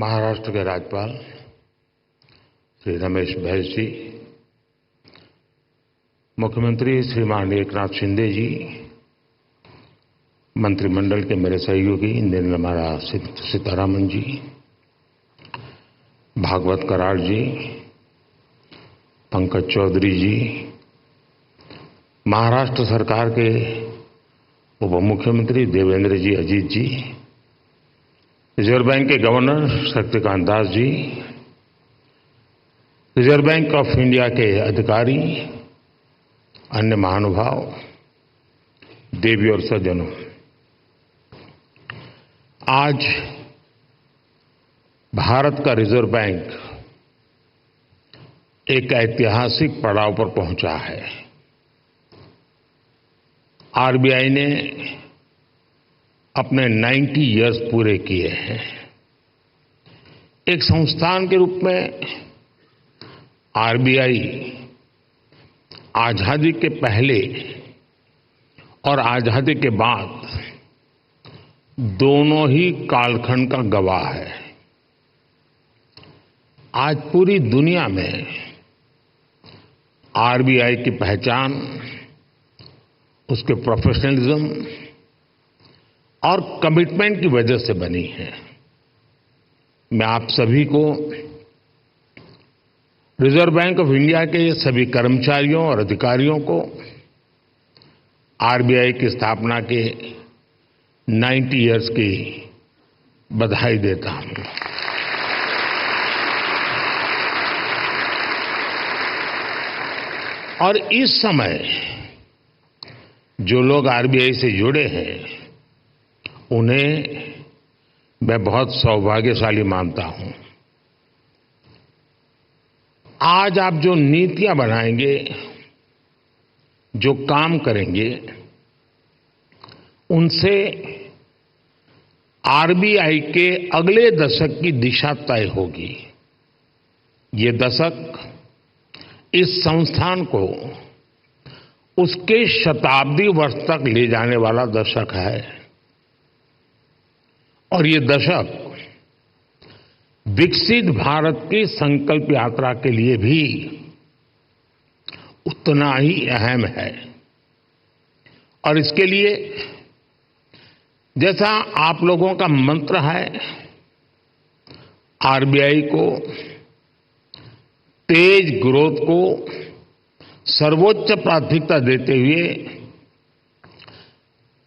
महाराष्ट्र के राज्यपाल श्री रमेश बैस जी, मुख्यमंत्री श्रीमान एकनाथ शिंदे जी, मंत्रिमंडल के मेरे सहयोगी निर्मला सीतारमण जी, भागवत कराड़ जी, पंकज चौधरी जी, महाराष्ट्र सरकार के उप मुख्यमंत्री देवेंद्र जी अजीत जी, रिजर्व बैंक के governor Shaktikanta Das ji, reserve bank of India के अधिकारी, अन्य महानुभाव, देवी और सज्जनों, आज भारत का रिजर्व बैंक एक ऐतिहासिक पड़ाव पर पहुंचा है। आरबीआई ने अपने 90 इयर्स पूरे किए हैं। एक संस्थान के रूप में आरबीआई आजादी के पहले और आजादी के बाद दोनों ही कालखंड का गवाह है। आज पूरी दुनिया में आरबीआई की पहचान उसके प्रोफेशनलिज्म और कमिटमेंट की वजह से बनी है। मैं आप सभी को रिजर्व बैंक ऑफ इंडिया के सभी कर्मचारियों और अधिकारियों को आरबीआई की स्थापना के 90 इयर्स की बधाई देता हूं। और इस समय जो लोग आरबीआई से जुड़े हैं उन्हें मैं बहुत सौभाग्यशाली मानता हूं। आज आप जो नीतियां बनाएंगे, जो काम करेंगे, उनसे आरबीआई के अगले दशक की दिशा तय होगी। ये दशक इस संस्थान को उसके शताब्दी वर्ष तक ले जाने वाला दशक है। और ये दशक विकसित भारत की संकल्प यात्रा के लिए भी उतना ही अहम है। और इसके लिए जैसा आप लोगों का मंत्र है, आरबीआई को तेज ग्रोथ को सर्वोच्च प्राथमिकता देते हुए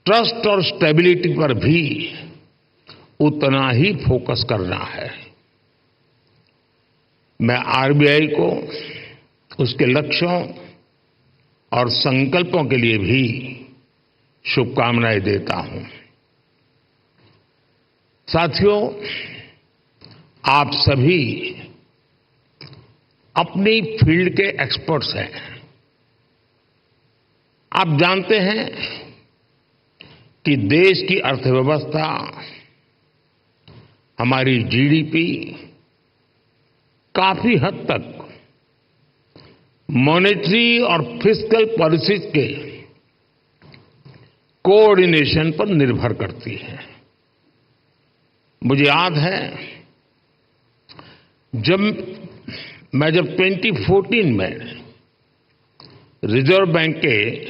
ट्रस्ट और स्टेबिलिटी पर भी उतना ही फोकस करना है। मैं आरबीआई को उसके लक्ष्यों और संकल्पों के लिए भी शुभकामनाएं देता हूं। साथियों, आप सभी अपनी फील्ड के एक्सपर्ट्स हैं। आप जानते हैं कि देश की अर्थव्यवस्था, हमारी जीडीपी काफी हद तक मॉनेटरी और फिस्कल पॉलिसीज के कोऑर्डिनेशन पर निर्भर करती है। मुझे याद है जब 2014 में रिजर्व बैंक के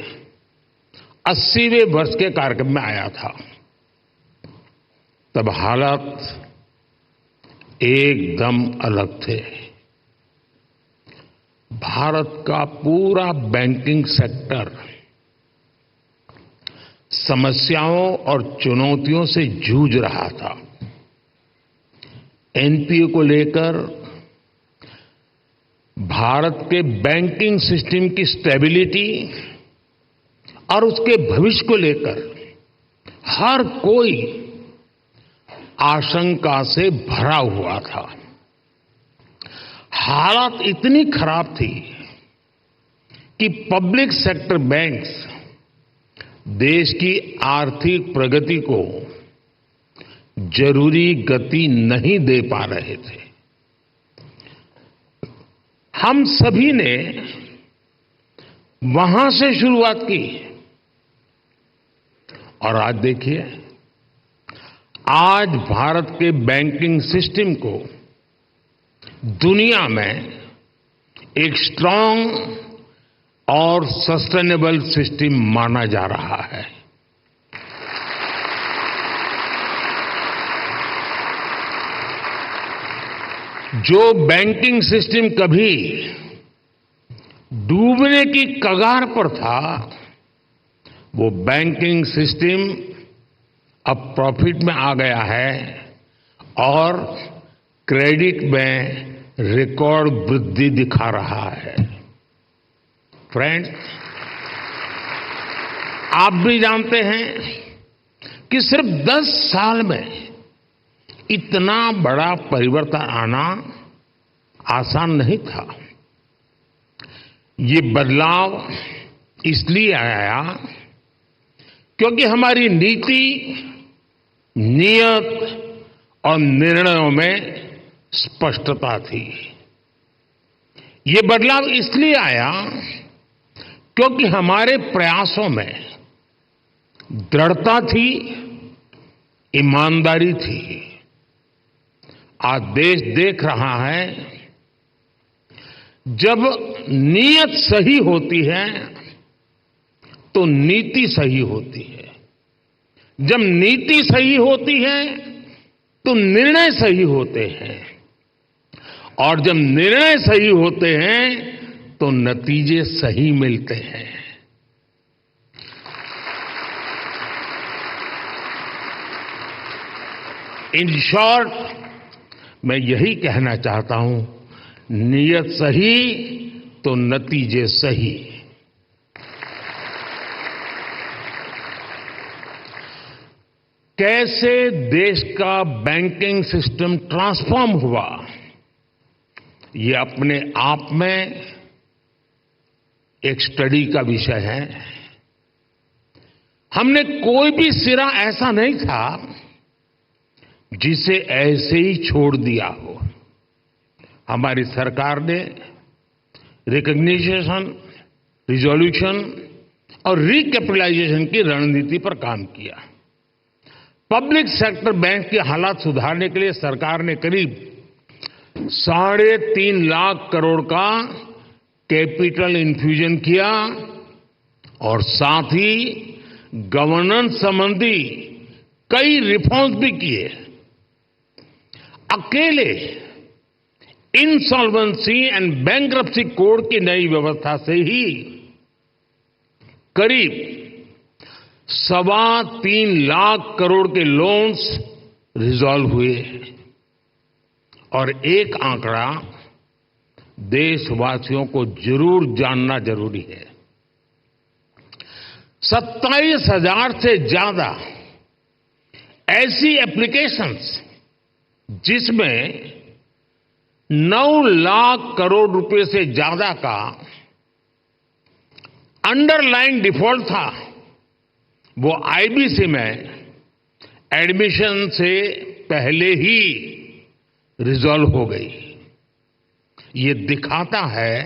80वें वर्ष के कार्यक्रम में आया था, तब हालात एकदम अलग थे। भारत का पूरा बैंकिंग सेक्टर समस्याओं और चुनौतियों से जूझ रहा था। एनपीए को लेकर, भारत के बैंकिंग सिस्टम की स्टेबिलिटी और उसके भविष्य को लेकर हर कोई आशंका से भरा हुआ था। हालात इतनी खराब थी कि पब्लिक सेक्टर बैंक्स देश की आर्थिक प्रगति को जरूरी गति नहीं दे पा रहे थे। हम सभी ने वहां से शुरुआत की और आज देखिए आज भारत के बैंकिंग सिस्टम को दुनिया में एक स्ट्रांग और सस्टेनेबल सिस्टम माना जा रहा है। जो बैंकिंग सिस्टम कभी डूबने की कगार पर था, वो बैंकिंग सिस्टम अब प्रॉफिट में आ गया है और क्रेडिट में रिकॉर्ड वृद्धि दिखा रहा है। फ्रेंड्स, आप भी जानते हैं कि सिर्फ 10 साल में इतना बड़ा परिवर्तन आना आसान नहीं था। ये बदलाव इसलिए आया क्योंकि हमारी नीति, नियत और निर्णयों में स्पष्टता थी। ये बदलाव इसलिए आया क्योंकि हमारे प्रयासों में दृढ़ता थी, ईमानदारी थी। आज देश देख रहा है, जब नीयत सही होती है तो नीति सही होती है। जब नीति सही होती है तो निर्णय सही होते हैं, और जब निर्णय सही होते हैं तो नतीजे सही मिलते हैं। इन शॉर्ट, मैं यही कहना चाहता हूं, नियत सही तो नतीजे सही। कैसे देश का बैंकिंग सिस्टम ट्रांसफॉर्म हुआ, ये अपने आप में एक स्टडी का विषय है। हमने कोई भी सिरा ऐसा नहीं था जिसे ऐसे ही छोड़ दिया हो। हमारी सरकार ने रिकॉग्निशन, रिजोल्यूशन और रिकैपिटलाइजेशन की रणनीति पर काम किया। पब्लिक सेक्टर बैंक के हालात सुधारने के लिए सरकार ने करीब 3.5 लाख करोड़ का कैपिटल इन्फ्यूजन किया और साथ ही गवर्नेंस संबंधी कई रिफॉर्म्स भी किए। अकेले इंसॉल्वेंसी एंड बैंक्रप्सी कोड की नई व्यवस्था से ही करीब 3.25 लाख करोड़ के लोन्स रिजॉल्व हुए। और एक आंकड़ा देशवासियों को जरूर जानना जरूरी है। 27,000 से ज्यादा ऐसी एप्लीकेशंस जिसमें 9 लाख करोड़ रुपए से ज्यादा का अंडरलाइन डिफॉल्ट था, वो आईबीसी में एडमिशन से पहले ही रिजॉल्व हो गई। ये दिखाता है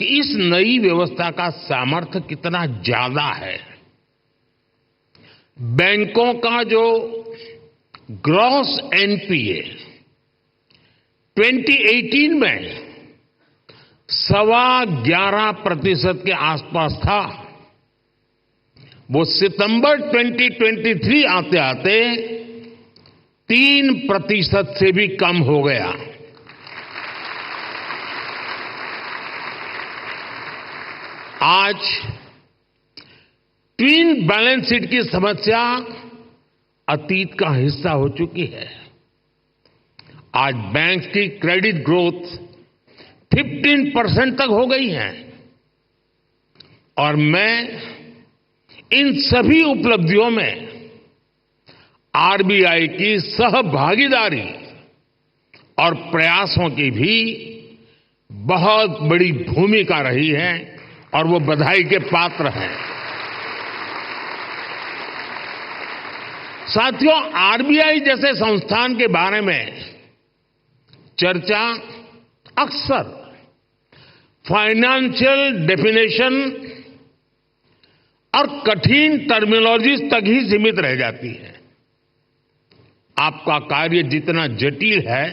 कि इस नई व्यवस्था का सामर्थ्य कितना ज्यादा है। बैंकों का जो ग्रॉस एनपीए 2018 में 11.25% के आसपास था, वो सितंबर 2023 आते आते 3% से भी कम हो गया। आज ट्विन बैलेंस शीट की समस्या अतीत का हिस्सा हो चुकी है। आज बैंक की क्रेडिट ग्रोथ 15% तक हो गई है और मैं इन सभी उपलब्धियों में आरबीआई की सहभागीदारी और प्रयासों की भी बहुत बड़ी भूमिका रही है और वो बधाई के पात्र हैं। साथियों, आरबीआई जैसे संस्थान के बारे में चर्चा अक्सर फाइनेंशियल डेफिनेशन और कठिन टर्मिनोलॉजीज तक ही सीमित रह जाती है। आपका कार्य जितना जटिल है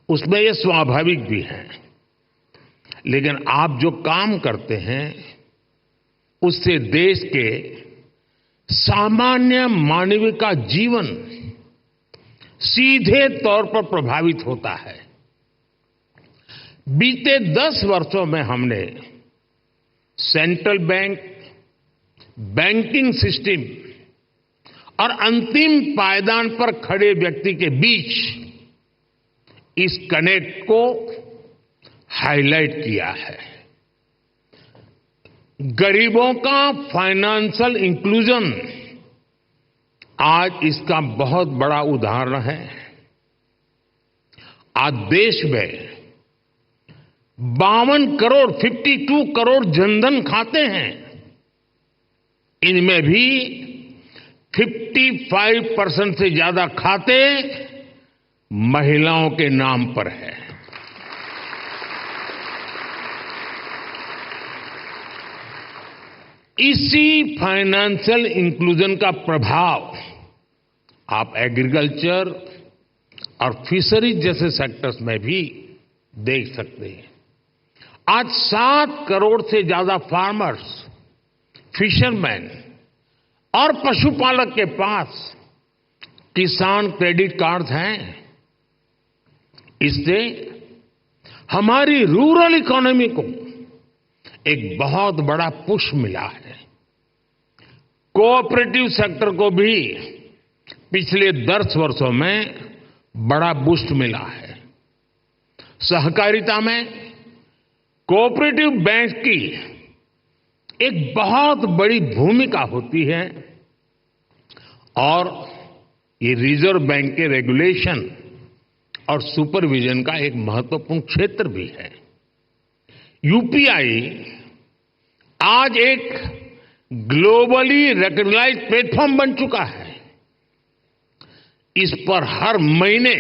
उसमें ये स्वाभाविक भी है, लेकिन आप जो काम करते हैं उससे देश के सामान्य मानव का जीवन सीधे तौर पर प्रभावित होता है। बीते 10 वर्षों में हमने सेंट्रल बैंक, बैंकिंग सिस्टम और अंतिम पायदान पर खड़े व्यक्ति के बीच इस कनेक्ट को हाईलाइट किया है। गरीबों का फाइनेंशियल इंक्लूजन आज इसका बहुत बड़ा उदाहरण है। आज देश में 52 करोड़ जनधन खाते हैं। इनमें भी 55% से ज्यादा खाते महिलाओं के नाम पर है। इसी फाइनेंशियल इंक्लूजन का प्रभाव आप एग्रीकल्चर और फिशरीज जैसे सेक्टर्स में भी देख सकते हैं। आज 7 करोड़ से ज्यादा फार्मर्स, फिशरमैन और पशुपालक के पास किसान क्रेडिट कार्ड हैं। इससे हमारी रूरल इकोनॉमी को एक बहुत बड़ा पुश मिला है। कोऑपरेटिव सेक्टर को भी पिछले 10 वर्षों में बड़ा बूस्ट मिला है। सहकारिता में कोऑपरेटिव बैंक की एक बहुत बड़ी भूमिका होती है और ये रिजर्व बैंक के रेगुलेशन और सुपरविजन का एक महत्वपूर्ण क्षेत्र भी है। यूपीआई आज एक ग्लोबली रिकॉग्नाइज्ड प्लेटफॉर्म बन चुका है। इस पर हर महीने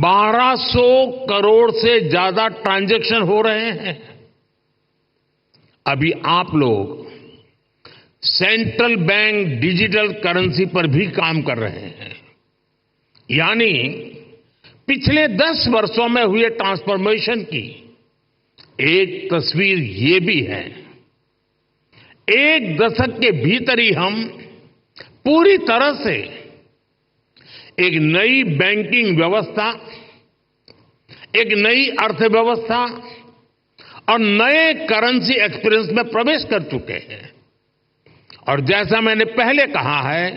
1200 करोड़ से ज्यादा ट्रांजैक्शन हो रहे हैं। अभी आप लोग सेंट्रल बैंक डिजिटल करेंसी पर भी काम कर रहे हैं। यानी पिछले 10 वर्षों में हुए ट्रांसफॉर्मेशन की एक तस्वीर ये भी है। एक दशक के भीतर ही हम पूरी तरह से एक नई बैंकिंग व्यवस्था, एक नई अर्थव्यवस्था और नए करेंसी एक्सपीरियंस में प्रवेश कर चुके हैं। और जैसा मैंने पहले कहा है,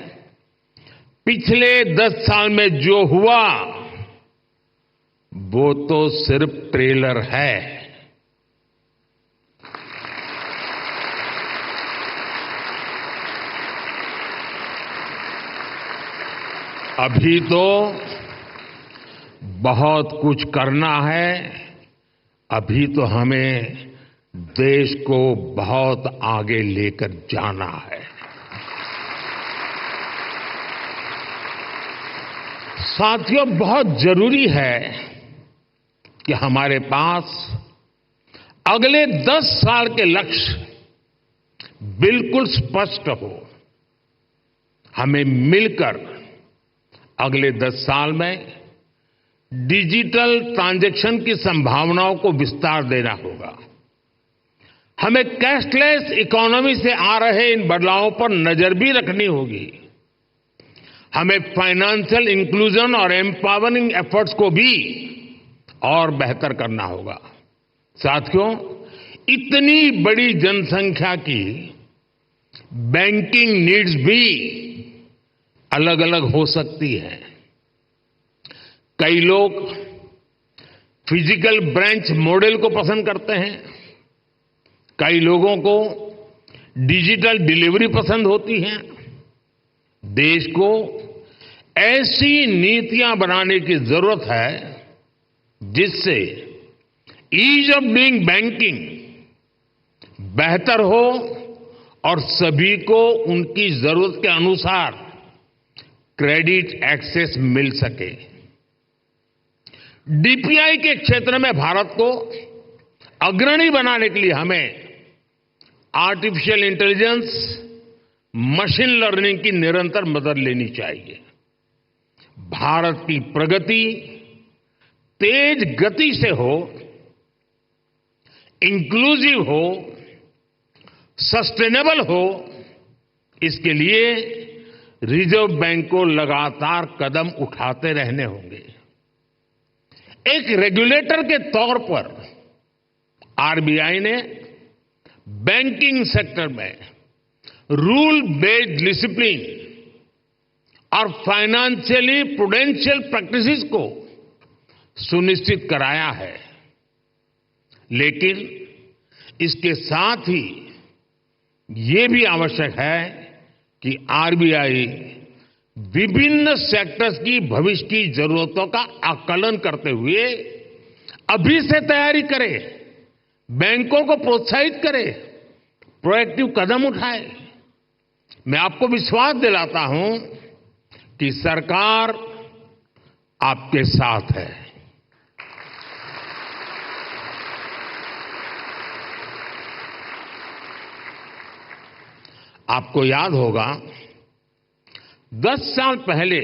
पिछले 10 साल में जो हुआ वो तो सिर्फ ट्रेलर है। अभी तो बहुत कुछ करना है। अभी तो हमें देश को बहुत आगे लेकर जाना है। साथियों, बहुत जरूरी है कि हमारे पास अगले 10 साल के लक्ष्य बिल्कुल स्पष्ट हो। हमें मिलकर अगले 10 साल में डिजिटल ट्रांजैक्शन की संभावनाओं को विस्तार देना होगा। हमें कैशलेस इकोनॉमी से आ रहे इन बदलावों पर नजर भी रखनी होगी। हमें फाइनेंशियल इंक्लूजन और एम्पावरिंग एफर्ट्स को भी और बेहतर करना होगा। साथियों, इतनी बड़ी जनसंख्या की बैंकिंग नीड्स भी अलग अलग हो सकती है। कई लोग फिजिकल ब्रांच मॉडल को पसंद करते हैं, कई लोगों को डिजिटल डिलीवरी पसंद होती है। देश को ऐसी नीतियां बनाने की जरूरत है जिससे ईज ऑफ डूइंग बैंकिंग बेहतर हो और सभी को उनकी जरूरत के अनुसार क्रेडिट एक्सेस मिल सके। डीपीआई के क्षेत्र में भारत को अग्रणी बनाने के लिए हमें आर्टिफिशियल इंटेलिजेंस, मशीन लर्निंग की निरंतर मदद लेनी चाहिए। भारत की प्रगति तेज गति से हो, इंक्लूसिव हो, सस्टेनेबल हो, इसके लिए रिजर्व बैंक को लगातार कदम उठाते रहने होंगे। एक रेगुलेटर के तौर पर आरबीआई ने बैंकिंग सेक्टर में रूल बेस्ड डिसिप्लिन और फाइनेंशियली प्रूडेंशियल प्रैक्टिसेस को सुनिश्चित कराया है, लेकिन इसके साथ ही ये भी आवश्यक है कि आरबीआई विभिन्न सेक्टर्स की भविष्य की जरूरतों का आकलन करते हुए अभी से तैयारी करे, बैंकों को प्रोत्साहित करे, प्रोएक्टिव कदम उठाए। मैं आपको विश्वास दिलाता हूं कि सरकार आपके साथ है। आपको याद होगा 10 साल पहले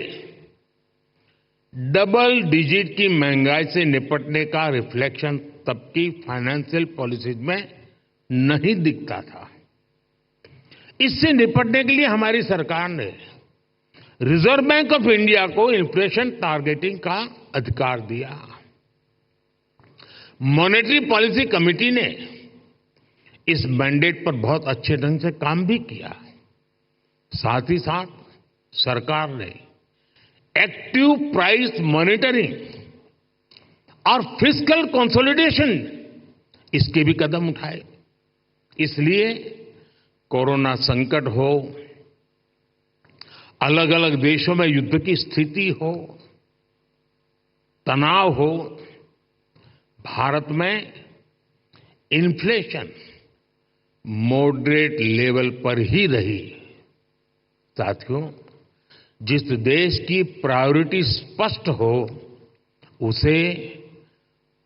डबल डिजिट की महंगाई से निपटने का रिफ्लेक्शन तब की फाइनेंशियल पॉलिसीज में नहीं दिखता था। इससे निपटने के लिए हमारी सरकार ने रिजर्व बैंक ऑफ इंडिया को इन्फ्लेशन टारगेटिंग का अधिकार दिया। मॉनेटरी पॉलिसी कमेटी ने इस मैंडेट पर बहुत अच्छे ढंग से काम भी किया। साथ ही साथ सरकार ने एक्टिव प्राइस मॉनिटरिंग और फिस्कल कंसोलिडेशन इसके भी कदम उठाए। इसलिए कोरोना संकट हो, अलग अलग देशों में युद्ध की स्थिति हो, तनाव हो, भारत में इन्फ्लेशन मॉडरेट लेवल पर ही रही। साथियों, जिस देश की प्रायोरिटी स्पष्ट हो उसे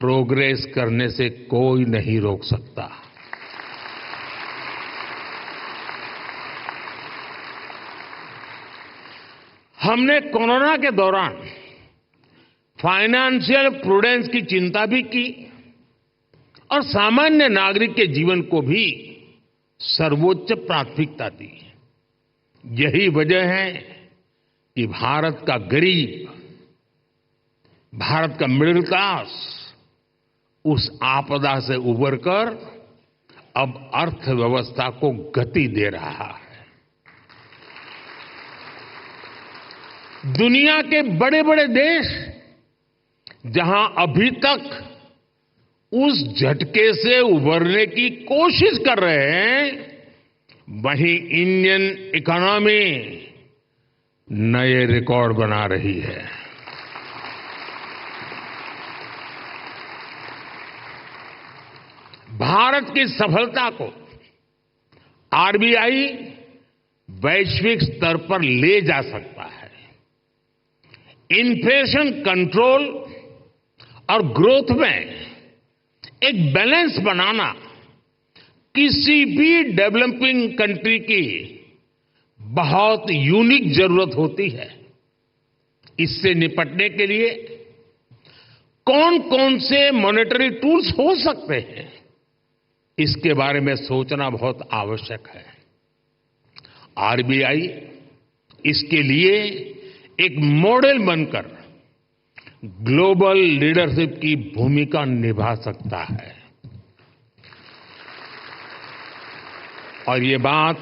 प्रोग्रेस करने से कोई नहीं रोक सकता। हमने कोरोना के दौरान फाइनेंशियल प्रूडेंस की चिंता भी की और सामान्य नागरिक के जीवन को भी सर्वोच्च प्राथमिकता दी। यही वजह है कि भारत का गरीब, भारत का मिडिल क्लास उस आपदा से उबरकर अब अर्थव्यवस्था को गति दे रहा है। दुनिया के बड़े बड़े देश जहां अभी तक उस झटके से उबरने की कोशिश कर रहे हैं, वहीं इंडियन इकोनॉमी नए रिकॉर्ड बना रही है। भारत की सफलता को आरबीआई वैश्विक स्तर पर ले जा सकता है। इन्फ्लेशन कंट्रोल और ग्रोथ में एक बैलेंस बनाना किसी भी डेवलपिंग कंट्री की बहुत यूनिक जरूरत होती है। इससे निपटने के लिए कौन कौन से मॉनेटरी टूल्स हो सकते हैं, इसके बारे में सोचना बहुत आवश्यक है। आरबीआई इसके लिए एक मॉडल बनकर ग्लोबल लीडरशिप की भूमिका निभा सकता है। और ये बात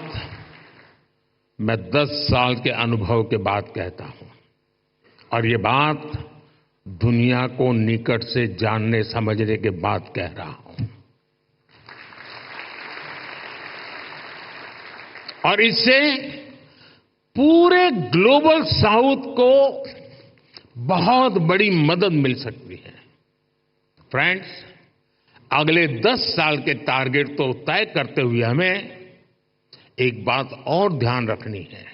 मैं 10 साल के अनुभव के बाद कहता हूं, और ये बात दुनिया को निकट से जानने समझने के बाद कह रहा हूं। और इससे पूरे ग्लोबल साउथ को बहुत बड़ी मदद मिल सकती है। फ्रेंड्स, अगले 10 साल के टारगेट तो तय करते हुए हमें एक बात और ध्यान रखनी है,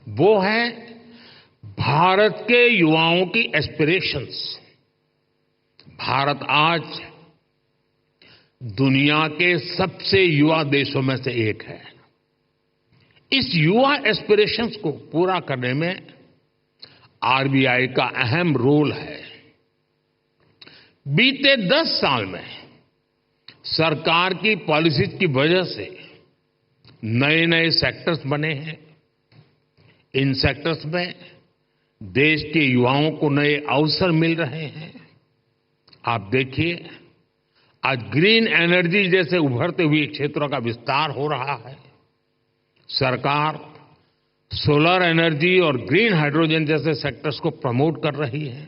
वो है भारत के युवाओं की एस्पिरेशंस। भारत आज दुनिया के सबसे युवा देशों में से एक है। इस युवा एस्पिरेशंस को पूरा करने में आरबीआई का अहम रोल है। बीते 10 साल में सरकार की पॉलिसीज की वजह से नए नए सेक्टर्स बने हैं। इन सेक्टर्स में देश के युवाओं को नए अवसर मिल रहे हैं। आप देखिए, आज ग्रीन एनर्जी जैसे उभरते हुए क्षेत्रों का विस्तार हो रहा है। सरकार सोलर एनर्जी और ग्रीन हाइड्रोजन जैसे सेक्टर्स को प्रमोट कर रही है।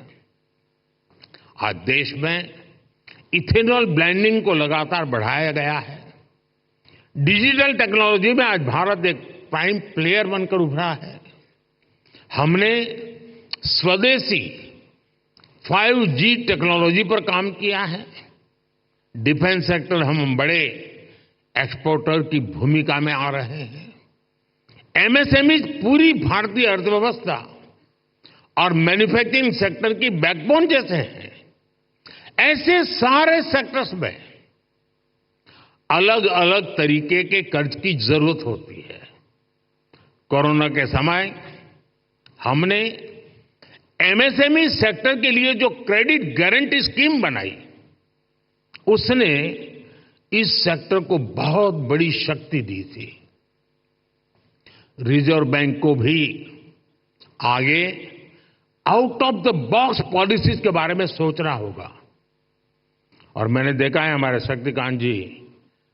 आज देश में इथेनॉल ब्लेंडिंग को लगातार बढ़ाया गया है। डिजिटल टेक्नोलॉजी में आज भारत एक प्राइम प्लेयर बनकर उभरा है। हमने स्वदेशी 5G टेक्नोलॉजी पर काम किया है। डिफेंस सेक्टर हम बड़े एक्सपोर्टर की भूमिका में आ रहे हैं। एमएसएमई पूरी भारतीय अर्थव्यवस्था और मैन्युफैक्चरिंग सेक्टर की बैकबोन जैसे हैं। ऐसे सारे सेक्टर्स में अलग अलग तरीके के कर्ज की जरूरत होती है। कोरोना के समय हमने एमएसएमई सेक्टर के लिए जो क्रेडिट गारंटी स्कीम बनाई, उसने इस सेक्टर को बहुत बड़ी शक्ति दी थी। रिजर्व बैंक को भी आगे out of the box policies के बारे में सोचना होगा। और मैंने देखा है हमारे शक्तिकांत जी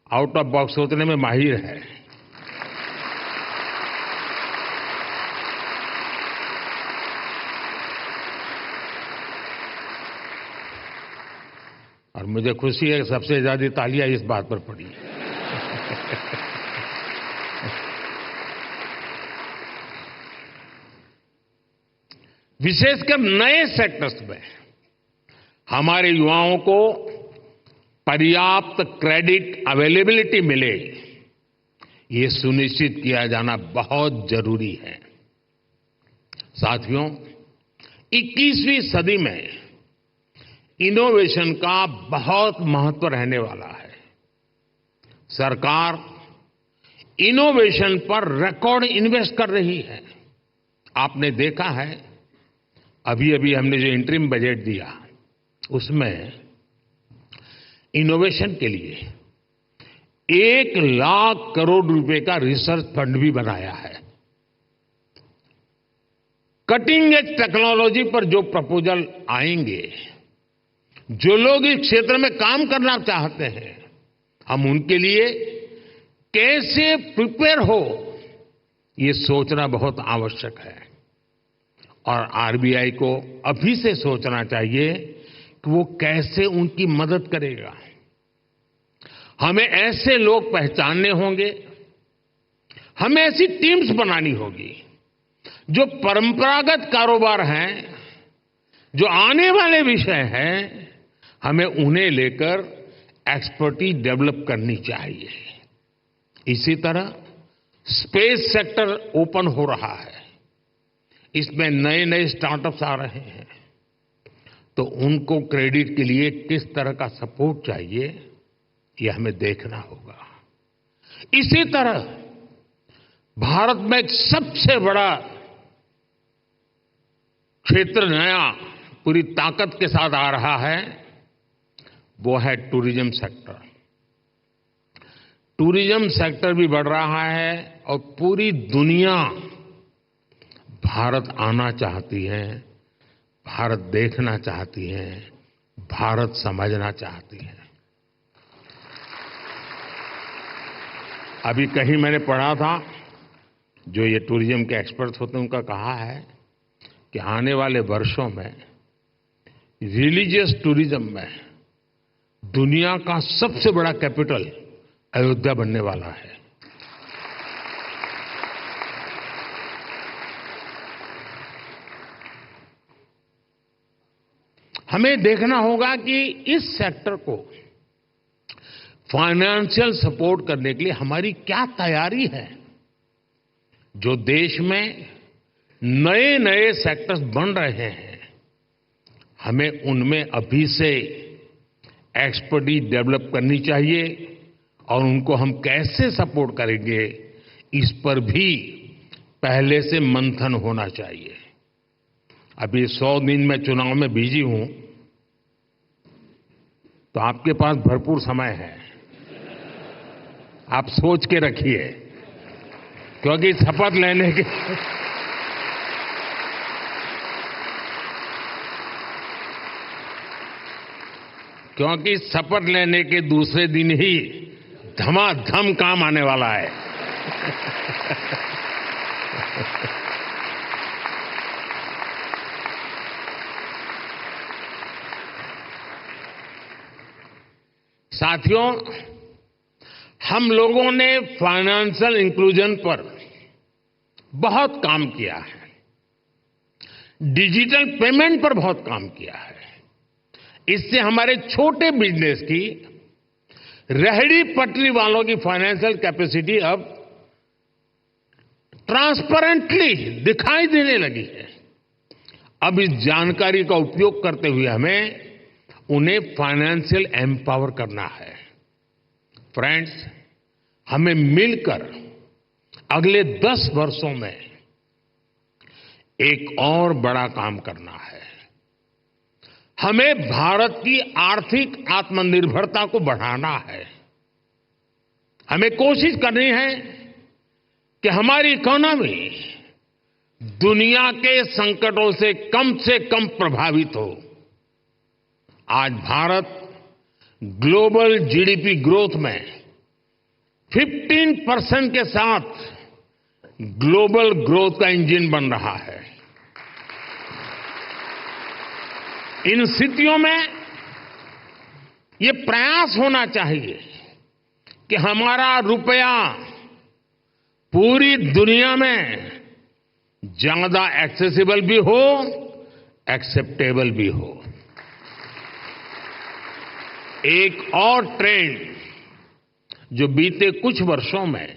आउट ऑफ बॉक्स सोचने में माहिर है। और मुझे खुशी है कि सबसे ज्यादा तालियां इस बात पर पड़ी। विशेषकर नए सेक्टर्स में हमारे युवाओं को पर्याप्त क्रेडिट अवेलेबिलिटी मिले, ये सुनिश्चित किया जाना बहुत जरूरी है। साथियों, 21वीं सदी में इनोवेशन का बहुत महत्व रहने वाला है। सरकार इनोवेशन पर रिकॉर्ड इन्वेस्ट कर रही है। आपने देखा है, अभी अभी हमने जो इंटरिम बजट दिया, उसमें इनोवेशन के लिए 1 लाख करोड़ रुपए का रिसर्च फंड भी बनाया है। कटिंग एज टेक्नोलॉजी पर जो प्रपोजल आएंगे, जो लोग इस क्षेत्र में काम करना चाहते हैं, हम उनके लिए कैसे प्रिपेयर हो, ये सोचना बहुत आवश्यक है। और आरबीआई को अभी से सोचना चाहिए कि वो कैसे उनकी मदद करेगा। हमें ऐसे लोग पहचानने होंगे, हमें ऐसी टीम्स बनानी होगी जो परंपरागत कारोबार हैं, जो आने वाले विषय हैं, हमें उन्हें लेकर एक्सपर्टीज डेवलप करनी चाहिए। इसी तरह स्पेस सेक्टर ओपन हो रहा है। इसमें नए नए स्टार्टअप्स आ रहे हैं, तो उनको क्रेडिट के लिए किस तरह का सपोर्ट चाहिए, ये हमें देखना होगा। इसी तरह भारत में एक सबसे बड़ा क्षेत्र नया पूरी ताकत के साथ आ रहा है, वो है टूरिज्म सेक्टर। टूरिज्म सेक्टर भी बढ़ रहा है और पूरी दुनिया भारत आना चाहती है, भारत देखना चाहती है, भारत समझना चाहती है। अभी कहीं मैंने पढ़ा था, जो ये टूरिज्म के एक्सपर्ट होते हैं, उनका कहा है कि आने वाले वर्षों में रिलीजियस टूरिज्म में दुनिया का सबसे बड़ा कैपिटल अयोध्या बनने वाला है। हमें देखना होगा कि इस सेक्टर को फाइनेंशियल सपोर्ट करने के लिए हमारी क्या तैयारी है। जो देश में नए नए सेक्टर्स बन रहे हैं, हमें उनमें अभी से एक्सपर्टीज डेवलप करनी चाहिए और उनको हम कैसे सपोर्ट करेंगे, इस पर भी पहले से मंथन होना चाहिए। अभी 100 दिन मैं चुनाव में बिजी हूं, तो आपके पास भरपूर समय है। आप सोच के रखिए, क्योंकि शपथ लेने के दूसरे दिन ही धमाधम काम आने वाला है। साथियों, हम लोगों ने फाइनेंशियल इंक्लूजन पर बहुत काम किया है, डिजिटल पेमेंट पर बहुत काम किया है। इससे हमारे छोटे बिजनेस की, रेहड़ी पटरी वालों की फाइनेंशियल कैपेसिटी अब ट्रांसपेरेंटली दिखाई देने लगी है। अब इस जानकारी का उपयोग करते हुए हमें उन्हें फाइनेंशियल एम्पावर करना है। फ्रेंड्स, हमें मिलकर अगले 10 वर्षों में एक और बड़ा काम करना है। हमें भारत की आर्थिक आत्मनिर्भरता को बढ़ाना है। हमें कोशिश करनी है कि हमारी इकोनॉमी दुनिया के संकटों से कम प्रभावित हो। आज भारत ग्लोबल जीडीपी ग्रोथ में 15% के साथ ग्लोबल ग्रोथ का इंजन बन रहा है। इन स्थितियों में ये प्रयास होना चाहिए कि हमारा रुपया पूरी दुनिया में ज्यादा एक्सेसिबल भी हो, एक्सेप्टेबल भी हो। एक और ट्रेंड जो बीते कुछ वर्षों में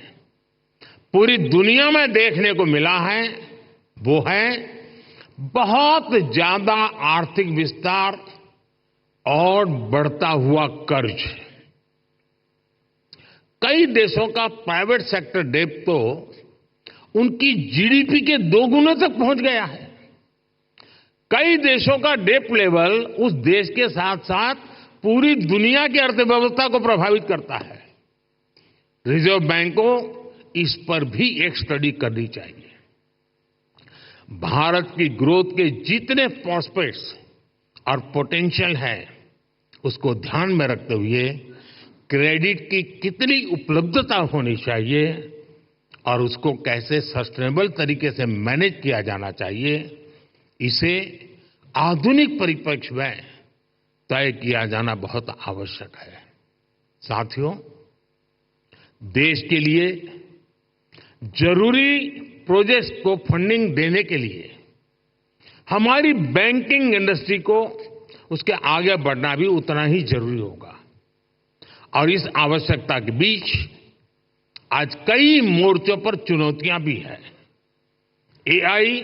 पूरी दुनिया में देखने को मिला है, वो है बहुत ज्यादा आर्थिक विस्तार और बढ़ता हुआ कर्ज। कई देशों का प्राइवेट सेक्टर डेट तो उनकी जीडीपी के 2 गुने तक पहुंच गया है। कई देशों का डेट लेवल उस देश के साथ साथ पूरी दुनिया की अर्थव्यवस्था को प्रभावित करता है। रिजर्व बैंक को इस पर भी एक स्टडी करनी चाहिए। भारत की ग्रोथ के जितने प्रॉस्पेक्ट्स और पोटेंशियल है, उसको ध्यान में रखते हुए क्रेडिट की कितनी उपलब्धता होनी चाहिए और उसको कैसे सस्टेनेबल तरीके से मैनेज किया जाना चाहिए, इसे आधुनिक परिप्रेक्ष्य में तय किया जाना बहुत आवश्यक है। साथियों, देश के लिए जरूरी प्रोजेक्ट्स को फंडिंग देने के लिए हमारी बैंकिंग इंडस्ट्री को उसके आगे बढ़ना भी उतना ही जरूरी होगा। और इस आवश्यकता के बीच आज कई मोर्चों पर चुनौतियां भी हैं। एआई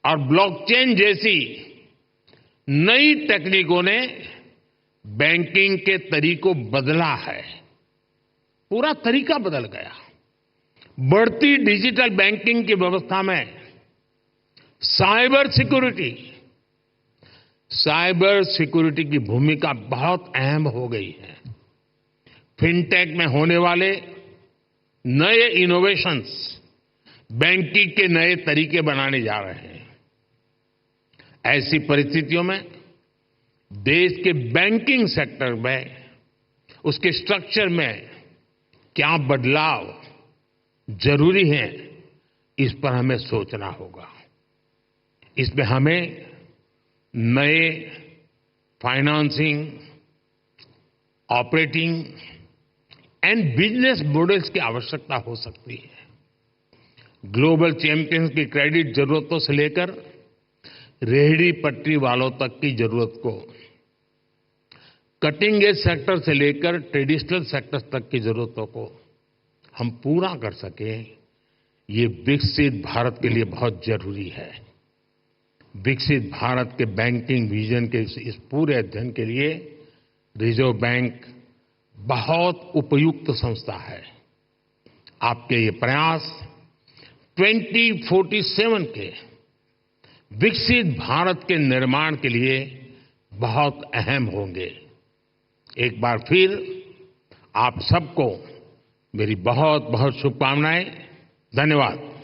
और ब्लॉकचेन जैसी नई तकनीकों ने बैंकिंग के तरीकों बदला है, पूरा तरीका बदल गया। बढ़ती डिजिटल बैंकिंग की व्यवस्था में साइबर सिक्योरिटी की भूमिका बहुत अहम हो गई है। फिनटेक में होने वाले नए इनोवेशंस बैंकिंग के नए तरीके बनाने जा रहे हैं। ऐसी परिस्थितियों में देश के बैंकिंग सेक्टर में, उसके स्ट्रक्चर में क्या बदलाव जरूरी है, इस पर हमें सोचना होगा। इसमें हमें नए financing, operating and business models की आवश्यकता हो सकती है। ग्लोबल चैंपियंस की क्रेडिट जरूरतों से लेकर रेहड़ी पटरी वालों तक की जरूरत को, कटिंग एज सेक्टर से लेकर ट्रेडिशनल सेक्टर्स तक की जरूरतों को हम पूरा कर सकें, ये विकसित भारत के लिए बहुत जरूरी है। विकसित भारत के बैंकिंग विजन के इस पूरे अध्ययन के लिए रिजर्व बैंक बहुत उपयुक्त संस्था है। आपके ये प्रयास 2047 के विकसित भारत के निर्माण के लिए बहुत अहम होंगे। एक बार फिर आप सबको मेरी बहुत बहुत शुभकामनाएं। धन्यवाद।